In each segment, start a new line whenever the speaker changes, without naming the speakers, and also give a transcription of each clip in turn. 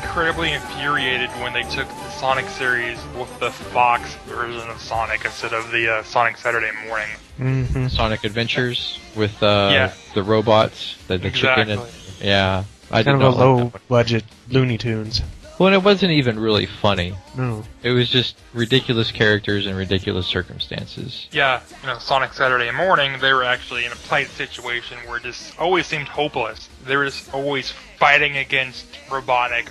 incredibly infuriated when they took the Sonic series with the Fox version of Sonic instead of the Sonic Saturday Morning.
Mm-hmm.
Sonic Adventures with the robots, the chicken. And, yeah. I
kind of a low-budget Looney Tunes.
Well, and it wasn't even really funny.
No.
It was just ridiculous characters and ridiculous circumstances.
Yeah, Sonic Saturday Morning, they were actually in a plight situation where it just always seemed hopeless. They were just always fighting against Robotnik,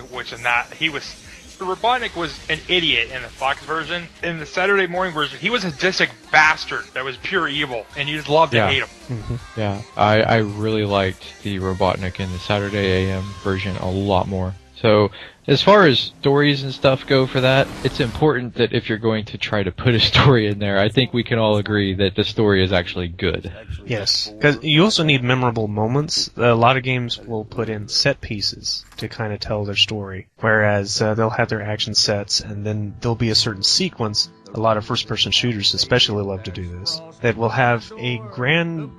Robotnik was an idiot in the Fox version. In the Saturday Morning version, he was a sadistic bastard that was pure evil, and you just loved to hate him.
Mm-hmm. Yeah, I really liked the Robotnik in the Saturday AM version a lot more. So, as far as stories and stuff go for that, it's important that if you're going to try to put a story in there, I think we can all agree that the story is actually good.
Yes, because you also need memorable moments. A lot of games will put in set pieces to kind of tell their story, whereas they'll have their action sets, and then there'll be a certain sequence. A lot of first-person shooters especially love to do this. That will have a grand,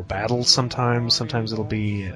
battle sometimes. Sometimes it'll be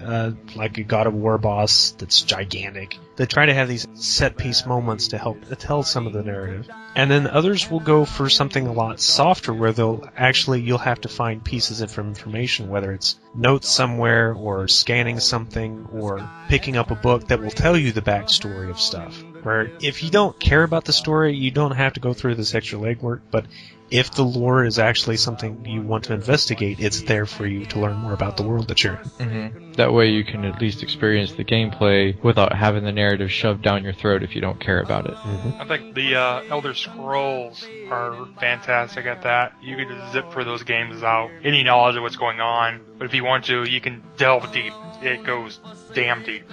like a God of War boss that's gigantic. They try to have these set-piece moments to help tell some of the narrative. And then others will go for something a lot softer where you'll have to find pieces of information, whether it's notes somewhere or scanning something or picking up a book that will tell you the backstory of stuff. Where if you don't care about the story, you don't have to go through this extra legwork, but if the lore is actually something you want to investigate, it's there for you to learn more about the world that you're in.
Mm-hmm. That way you can at least experience the gameplay without having the narrative shoved down your throat if you don't care about it.
Mm-hmm.
I think the Elder Scrolls are fantastic at that. You can just zip through those games without any knowledge of what's going on, but if you want to, you can delve deep. It goes damn deep.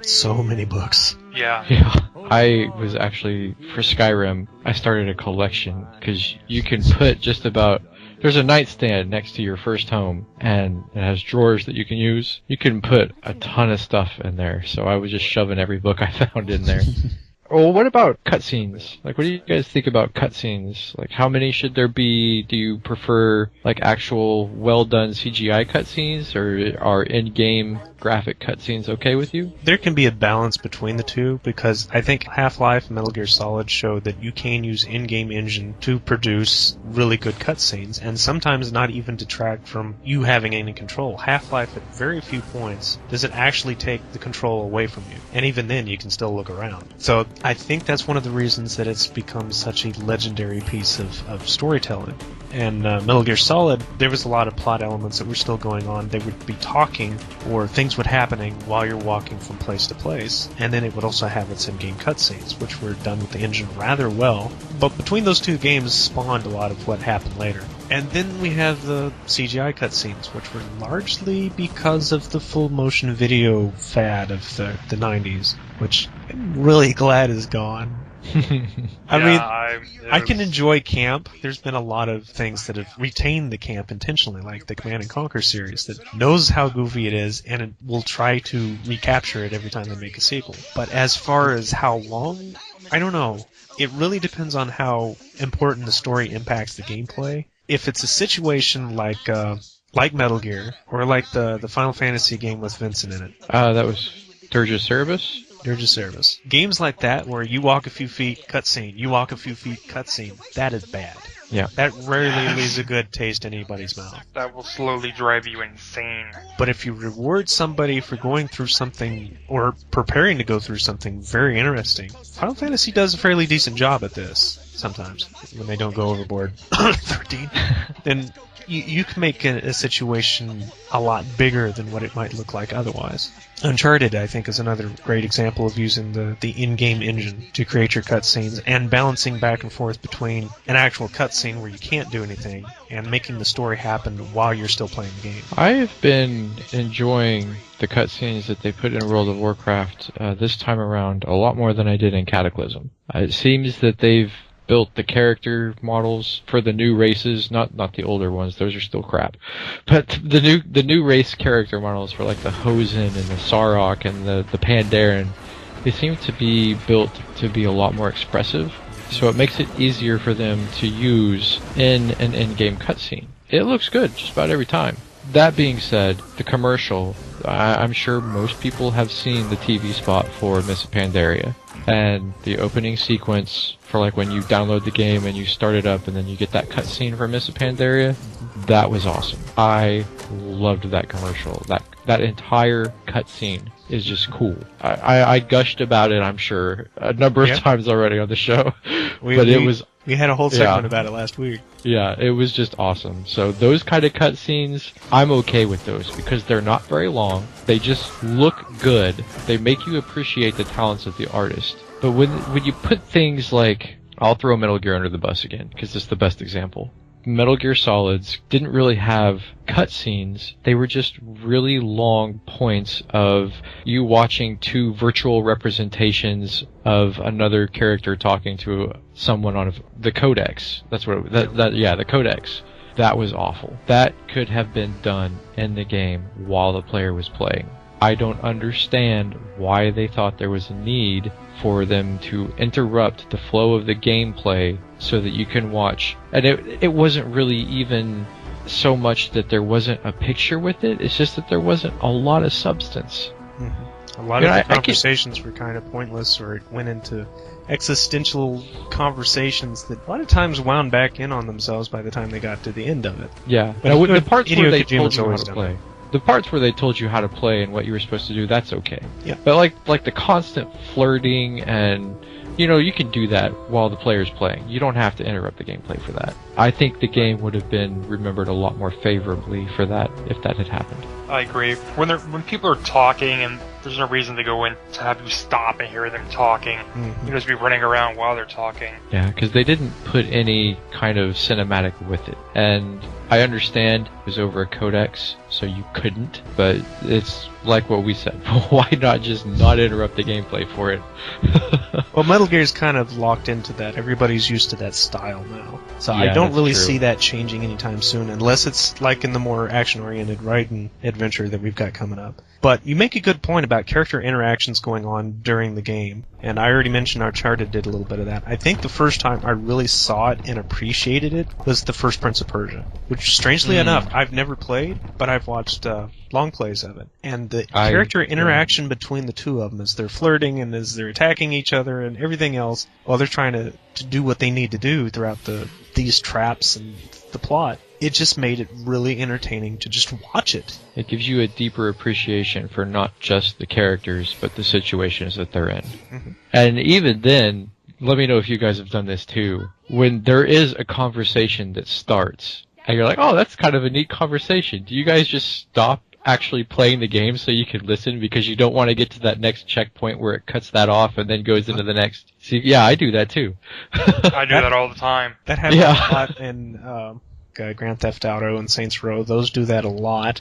So many books.
Yeah.
I was actually, for Skyrim, I started a collection, because you can put just about... There's a nightstand next to your first home, and it has drawers that you can use. You can put a ton of stuff in there, so I was just shoving every book I found in there. Well, what about cutscenes? Like, what do you guys think about cutscenes? Like, how many should there be? Do you prefer, like, actual well-done CGI cutscenes, or are in-game graphic cutscenes okay with you?
There can be a balance between the two, because I think Half-Life and Metal Gear Solid showed that you can use in-game engine to produce really good cutscenes, and sometimes not even detract from you having any control. Half-Life, at very few points, does it actually take the control away from you, and even then you can still look around. So I think that's one of the reasons that it's become such a legendary piece of storytelling. And Metal Gear Solid, there was a lot of plot elements that were still going on. They would be talking, or things would happening while you're walking from place to place. And then it would also have its in-game cutscenes, which were done with the engine rather well. But between those two games spawned a lot of what happened later. And then we have the CGI cutscenes, which were largely because of the full motion video fad of the 90s, which I'm really glad is gone. I can enjoy camp. There's been a lot of things that have retained the camp intentionally, like the Command & Conquer series, that knows how goofy it is, and it will try to recapture it every time they make a sequel. But as far as how long, I don't know. It really depends on how important the story impacts the gameplay. If it's a situation like Metal Gear, or like the Final Fantasy game with Vincent in it.
That was Dirge of Cerberus?
Dirge of Cerberus. Games like that, where you walk a few feet, cutscene, you walk a few feet, cutscene, that is bad.
Yeah.
That rarely leaves a good taste in anybody's mouth.
That will slowly drive you insane.
But if you reward somebody for going through something, or preparing to go through something very interesting, Final Fantasy does a fairly decent job at this, sometimes, when they don't go overboard. 13. Then you can make a situation a lot bigger than what it might look like otherwise. Uncharted, I think, is another great example of using the in-game engine to create your cutscenes and balancing back and forth between an actual cutscene where you can't do anything and making the story happen while you're still playing the game.
I have been enjoying the cutscenes that they put in World of Warcraft this time around a lot more than I did in Cataclysm. It seems that they've built the character models for the new races, not the older ones, those are still crap. But the new race character models for like the Hosen and the Sarok and the Pandaren, they seem to be built to be a lot more expressive. So it makes it easier for them to use in an in-game cutscene. It looks good just about every time. That being said, the commercial I'm sure most people have seen the TV spot for Miss Pandaria. And the opening sequence for like when you download the game and you start it up and then you get that cutscene for Miss Pandaria, that was awesome. I loved that commercial. That entire cutscene is just cool. I gushed about it, I'm sure, a number of times already on the show. We
had a whole segment about it last week.
Yeah, it was just awesome. So those kind of cutscenes, I'm okay with those because they're not very long. They just look good. They make you appreciate the talents of the artist. But when you put things like, I'll throw Metal Gear under the bus again because it's the best example. Metal Gear Solids didn't really have cutscenes. They were just really long points of you watching two virtual representations of another character talking to someone on the codex. That's what the codex. That was awful. That could have been done in the game while the player was playing. I don't understand why they thought there was a need for them to interrupt the flow of the gameplay so that you can watch. And it wasn't really even so much that there wasn't a picture with it, it's just that there wasn't a lot of substance.
Mm-hmm. A lot of the conversations were kind of pointless, or it went into existential conversations that a lot of times wound back in on themselves by the time they got to the end of it.
Yeah,
but
the parts where they told you how to
done
play. The parts where they told you how to play and what you were supposed to do, that's okay.
Yeah.
But like the constant flirting and, you can do that while the player's playing. You don't have to interrupt the gameplay for that. I think the game would have been remembered a lot more favorably for that if that had happened.
I agree. When people are talking and there's no reason to go in to have you stop and hear them talking.
Mm-hmm.
You just be running around while they're talking.
Yeah, because they didn't put any kind of cinematic with it. And I understand it was over a codex, so you couldn't, but it's like what we said. Why not just not interrupt the gameplay for it?
Well, Metal Gear's kind of locked into that. Everybody's used to that style now. So
Yeah,
I don't really
true.
see that changing anytime soon, unless it's like in the more action-oriented Raiden adventure that we've got coming up. But you make a good point about character interactions going on during the game, and I already mentioned Uncharted did a little bit of that. I think the first time I really saw it and appreciated it was the first Prince of Persia, which strangely enough, I've never played, but I've watched long plays of it. And the character interaction between the two of them as they're flirting and as they're attacking each other and everything else while they're trying to do what they need to do throughout these traps and the plot, it just made it really entertaining to just watch it.
It gives you a deeper appreciation for not just the characters, but the situations that they're in.
Mm-hmm.
And even then, let me know if you guys have done this too. When there is a conversation that starts, and you're like, oh, that's kind of a neat conversation. Do you guys just stop actually playing the game so you can listen because you don't want to get to that next checkpoint where it cuts that off and then goes into the next? See, yeah, I do that too.
I do that all the time.
That happens a lot in Grand Theft Auto and Saints Row. Those do that a lot.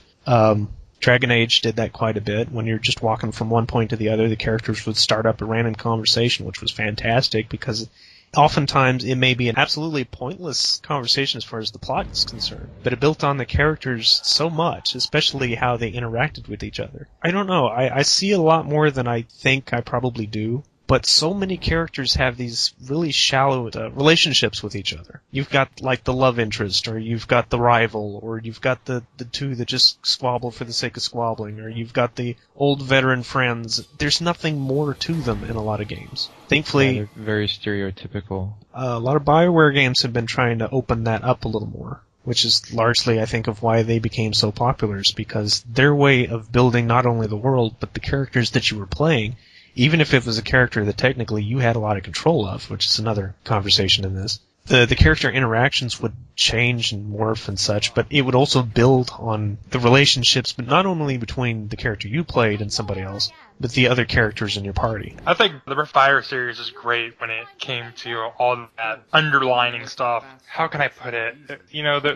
Dragon Age did that quite a bit. When you're just walking from one point to the other, the characters would start up a random conversation, which was fantastic because oftentimes it may be an absolutely pointless conversation as far as the plot is concerned, but it built on the characters so much, especially how they interacted with each other. I don't know. I see a lot more than I think I probably do. But so many characters have these really shallow relationships with each other. You've got like the love interest, or you've got the rival, or you've got the two that just squabble for the sake of squabbling, or you've got the old veteran friends. There's nothing more to them in a lot of games. Thankfully,
they're very stereotypical.
A lot of BioWare games have been trying to open that up a little more, which is largely, I think, of why they became so popular, is because their way of building not only the world, but the characters that you were playing, even if it was a character that technically you had a lot of control of, which is another conversation in this, the character interactions would change and morph and such, but it would also build on the relationships, but not only between the character you played and somebody else, but the other characters in your party.
I think the Breath of Fire series is great when it came to all that underlining stuff. How can I put it?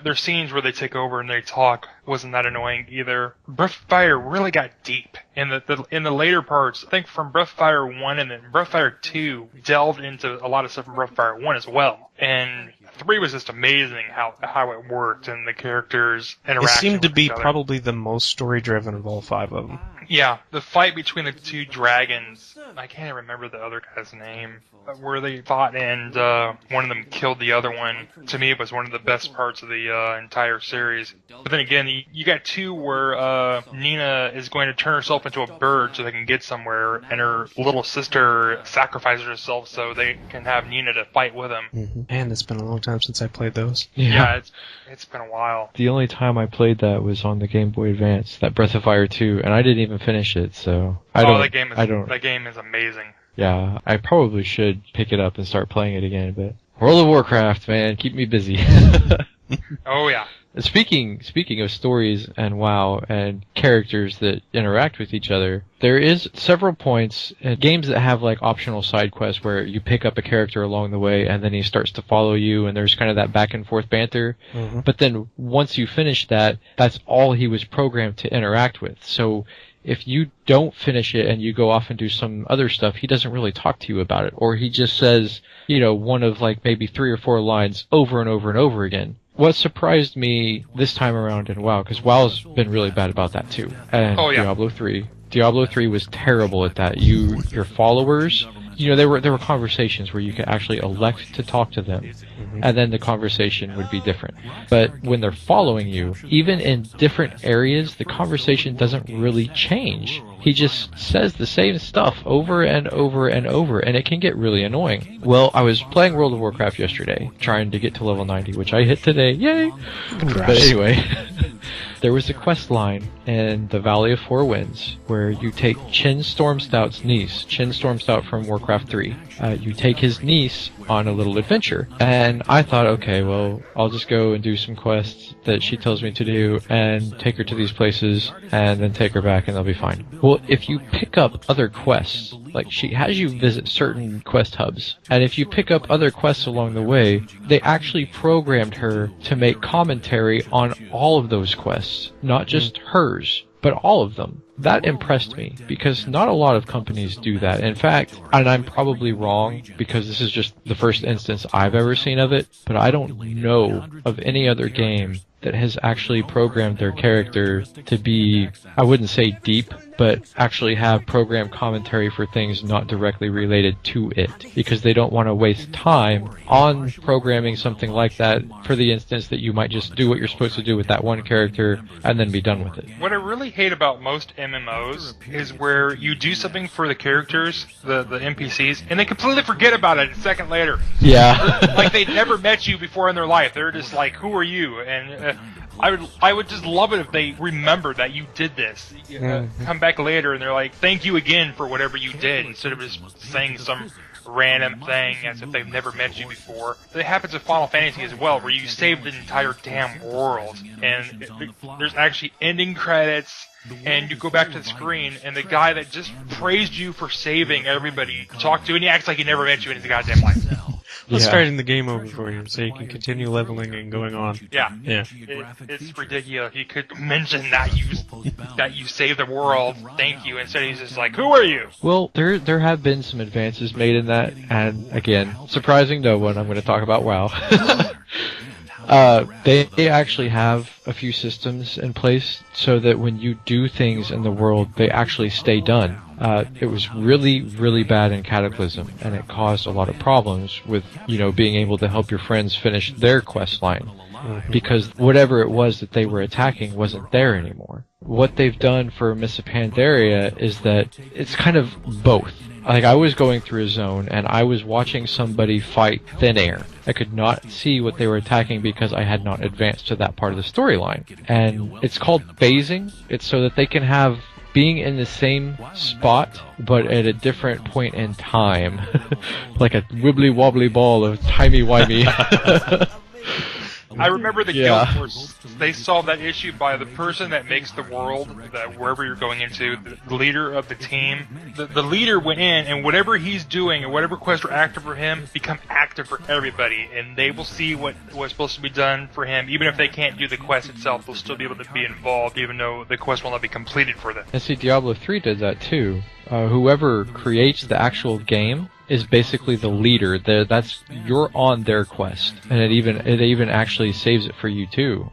There's scenes where they take over and they talk wasn't that annoying either. Breath of Fire really got deep in the later parts. I think from Breath of Fire 1 and then Breath of Fire 2 delved into a lot of stuff from Breath of Fire 1 as well. And 3 was just amazing how it worked and the characters interacting.
It seemed to be
with each other.
probably the most story-driven of all 5 of them.
Yeah, the fight between the two dragons, I can't even remember the other guy's name, where they fought and one of them killed the other one. To me, it was one of the best parts of the entire series. But then again, you got two where Nina is going to turn herself into a bird so they can get somewhere, and her little sister sacrifices herself so they can have Nina to fight with them.
Mm-hmm. And it's been a long time since I played those.
Yeah, it's been a while.
The only time I played that was on the Game Boy Advance, that Breath of Fire 2, and I didn't even finish it, so
that game is amazing.
Yeah, I probably should pick it up and start playing it again, but World of Warcraft, man, keep me busy.
Oh yeah.
Speaking of stories and WoW and characters that interact with each other, there is several points in games that have like optional side quests where you pick up a character along the way and then he starts to follow you and there's kind of that back and forth banter. Mm-hmm. But then once you finish that, that's all he was programmed to interact with. So if you don't finish it and you go off and do some other stuff, he doesn't really talk to you about it. Or he just says, one of like maybe 3 or 4 lines over and over and over again. What surprised me this time around in WoW, because WoW's been really bad about that too, and Diablo 3 was terrible at that. Your followers, there were conversations where you could actually elect to talk to them, and then the conversation would be different. But when they're following you, even in different areas, the conversation doesn't really change. He just says the same stuff over and over and over, and it can get really annoying. Well, I was playing World of Warcraft yesterday, trying to get to level 90, which I hit today. Yay! Congrats. But anyway, there was a quest line in the Valley of Four Winds where you take Chin Stormstout's niece, Chin Stormstout from Warcraft 3. You take his niece on a little adventure. And I thought, okay, well, I'll just go and do some quests that she tells me to do and take her to these places and then take her back and they'll be fine. Well, if you pick up other quests, like she has you visit certain quest hubs, and if you pick up other quests along the way, they actually programmed her to make commentary on all of those quests, not just hers, but all of them. That impressed me, because not a lot of companies do that. In fact, and I'm probably wrong, because this is just the first instance I've ever seen of it, but I don't know of any other game that has actually programmed their character to be, I wouldn't say deep, but actually have programmed commentary for things not directly related to it, because they don't want to waste time on programming something like that for the instance that you might just do what you're supposed to do with that one character and then be done with it.
What I really hate about most MMOs is where you do something for the characters, the NPCs, and they completely forget about it a second later.
Yeah.
Like they'd never met you before in their life. They're just like, who are you? And I would just love it if they remember that you did this. Come back later and they're like, thank you again for whatever you did, instead of just saying some random thing as if they've never met you before. It happens in Final Fantasy as well, where you save the entire damn world, and there's actually ending credits, and you go back to the screen, and the guy that just praised you for saving everybody you talk to, and he acts like he never met you in his goddamn life.
Starting the game over for you, so you can continue leveling and going on.
Yeah. It's ridiculous. You could mention that you saved the world, thank you, instead he's just like, who are you?
Well, there have been some advances made in that, and again, surprising no one, I'm going to talk about WoW. They actually have a few systems in place so that when you do things in the world, they actually stay done. It was really, really bad in Cataclysm, and it caused a lot of problems with, being able to help your friends finish their quest line, because whatever it was that they were attacking wasn't there anymore. What they've done for Mists of Pandaria is that it's kind of both. Like, I was going through a zone, and I was watching somebody fight thin air. I could not see what they were attacking because I had not advanced to that part of the storyline. And it's called phasing. It's so that they can have being in the same spot, but at a different point in time. Like a wibbly-wobbly ball of timey-wimey.
I remember the Guild Wars. They solved that issue by the person that makes the world, that wherever you're going into, the leader of the team. The leader went in, and whatever he's doing, or whatever quests are active for him, become active for everybody. And they will see what was supposed to be done for him. Even if they can't do the quest itself, they'll still be able to be involved, even though the quest will not be completed for them.
And see, Diablo 3 did that too. Whoever creates the actual game is basically the leader. You're on their quest, and it even actually saves it for you too.